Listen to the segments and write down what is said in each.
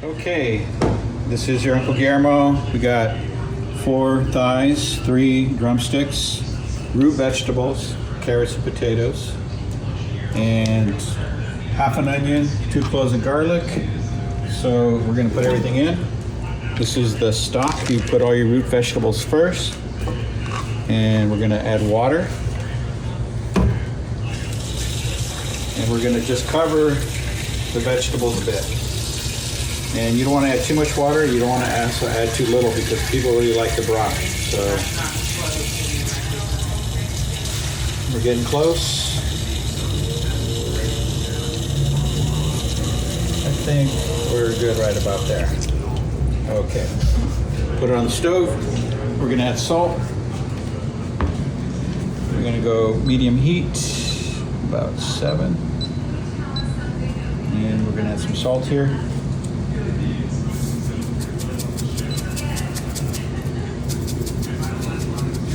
Okay, this is your Uncle Guillermo. We got 4 thighs, 3 drumsticks, root vegetables, carrots and potatoes, and half an onion, 2 cloves of garlic. So we're gonna put everything in. This is the stock. You put all your root vegetables first, and we're gonna add water. And we're gonna just cover the vegetables a bit. And you don't want to add too much water. You don't want to also add too little because people really like the broth. So we're getting close. I think we're good right about there. Okay. Put it on the stove. We're going to add salt. We're going to go medium heat, about 7. And we're going to add some salt here.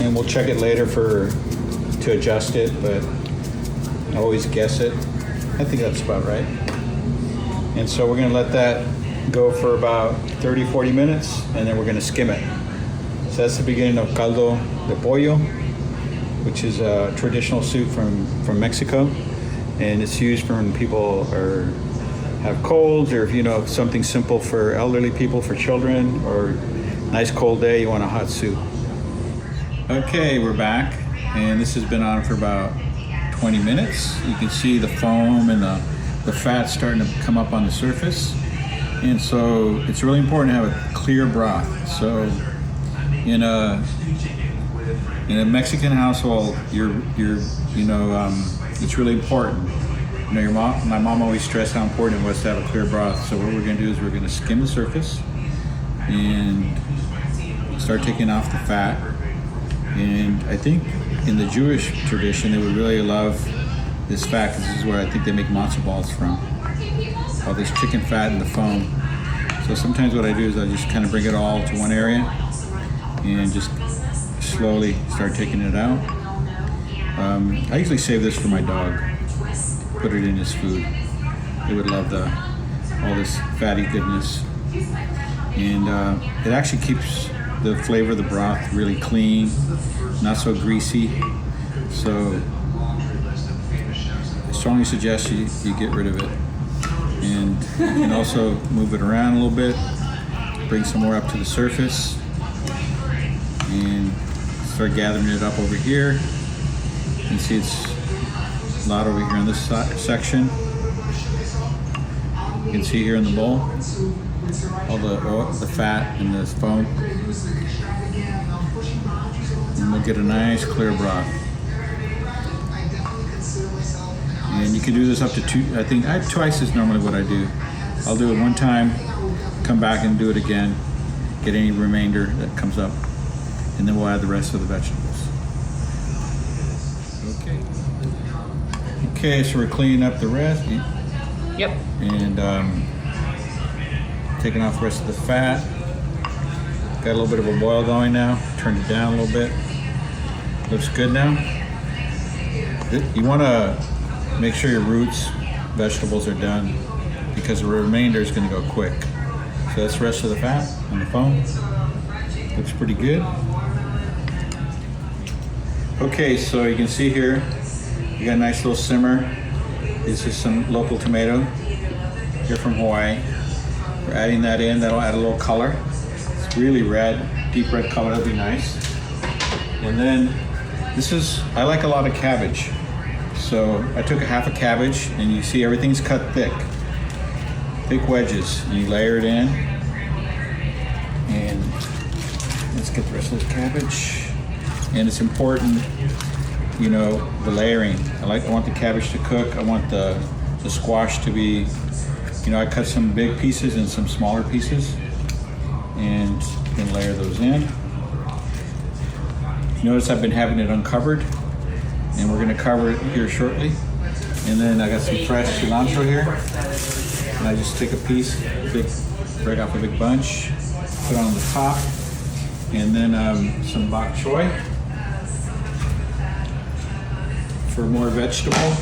And we'll check it later to adjust it, but I always guess it. I think that's about right. And so we're gonna let that go for about 30, 40 minutes, and then we're gonna skim it. So that's the beginning of Caldo de Pollo, which is a traditional soup from Mexico. And it's used for when people have colds, or if something simple for elderly people, for children, or nice cold day, you want a hot soup. Okay, we're back, and this has been on for about 20 minutes. You can see the foam and the fat starting to come up on the surface. And so it's really important to have a clear broth. So in a Mexican household, it's really important. My mom always stressed how important it was to have a clear broth. So what we're gonna do is we're gonna skim the surface and start taking off the fat. And I think in the Jewish tradition, they would really love this fat, because this is where I think they make matzo balls from. All this chicken fat and the foam. So sometimes what I do is I just kind of bring it all to one area and just slowly start taking it out. I usually save this for my dog. Put it in his food. They would love all this fatty goodness. And it actually keeps the flavor of the broth really clean, not so greasy. So I strongly suggest you get rid of it. And you can also move it around a little bit, bring some more up to the surface, and start gathering it up over here. You can see it's a lot over here in this section. You can see here in the bowl all the fat and the foam, and we'll get a nice clear broth. And you can do this up to 2. I think twice is normally what I do. I'll do it one time, come back and do it again, get any remainder that comes up, and then we'll add the rest of the vegetables. Okay, so we're cleaning up the rest. Yep. And taking off the rest of the fat. Got a little bit of a boil going now. Turned it down a little bit. Looks good now. You want to make sure your roots, vegetables are done, because the remainder is going to go quick. So that's the rest of the fat and the foam. Looks pretty good. Okay, so you can see here, you got a nice little simmer. This is some local tomato here from Hawaii. We're adding that in. That'll add a little color. It's really red, deep red color. That'll be nice. And then I like a lot of cabbage. So I took a half a cabbage, and you see everything's cut thick wedges. And you layer it in. And let's get the rest of this cabbage. And it's important, the layering. I want the cabbage to cook. I want the squash to be, I cut some big pieces and some smaller pieces, and then layer those in. Notice I've been having it uncovered, and we're gonna cover it here shortly. And then I got some fresh cilantro here, and I just take a piece, break off a big bunch, put it on the top, and then some bok choy for more vegetable.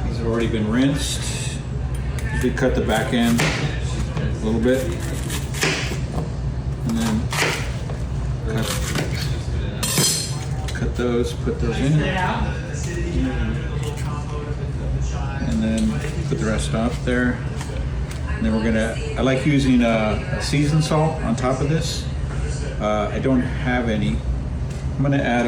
These have already been rinsed. we cut the back end a little bit, and then cut those, put those in, and then put the rest off there. And then we're gonna, I like using a seasoned salt on top of this. I don't have any. I'm gonna add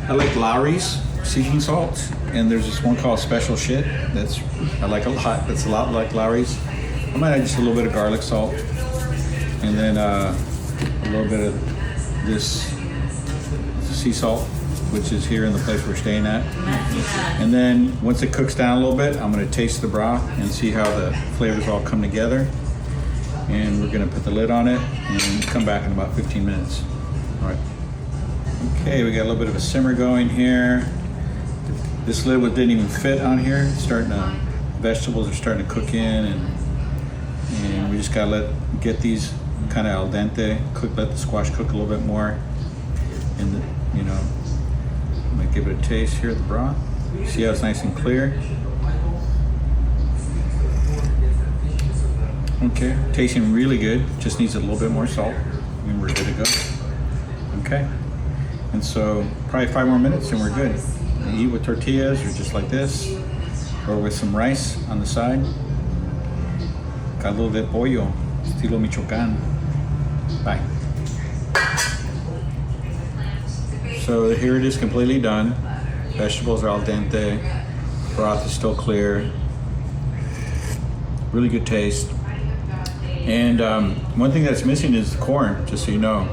I like Lowry's seasoning salt, and there's this one called Special Shit that's I like a lot. That's a lot like Lowry's. I might add just a little bit of garlic salt, and then a little bit of this sea salt, which is here in the place we're staying at. And then once it cooks down a little bit, I'm gonna taste the broth and see how the flavors all come together. And we're gonna put the lid on it and come back in about 15 minutes. All right. Okay, we got a little bit of a simmer going here. This lid didn't even fit on here. It's starting to, vegetables are starting to cook in, and we just gotta get these kind of al dente, let the squash cook a little bit more. And you know, I'm gonna give it a taste here, the broth. See how it's nice and clear? Okay, tasting really good. Just needs a little bit more salt, and we're good to go. Okay, and so probably 5 more minutes and we're good. You eat with tortillas or just like this, or with some rice on the side. Caldo de Pollo, estilo Michoacán. Bye. So here it is, completely done. Vegetables are al dente. Broth is still clear. Really good taste. And one thing that's missing is the corn, just so you know.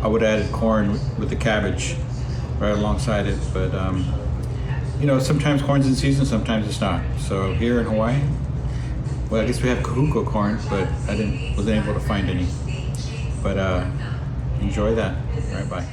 I would add corn with the cabbage right alongside it, but you know, sometimes corn's in season, sometimes it's not. So here in Hawaii, well, I guess we have kahuku corn, but wasn't able to find any. But enjoy that. All right, bye.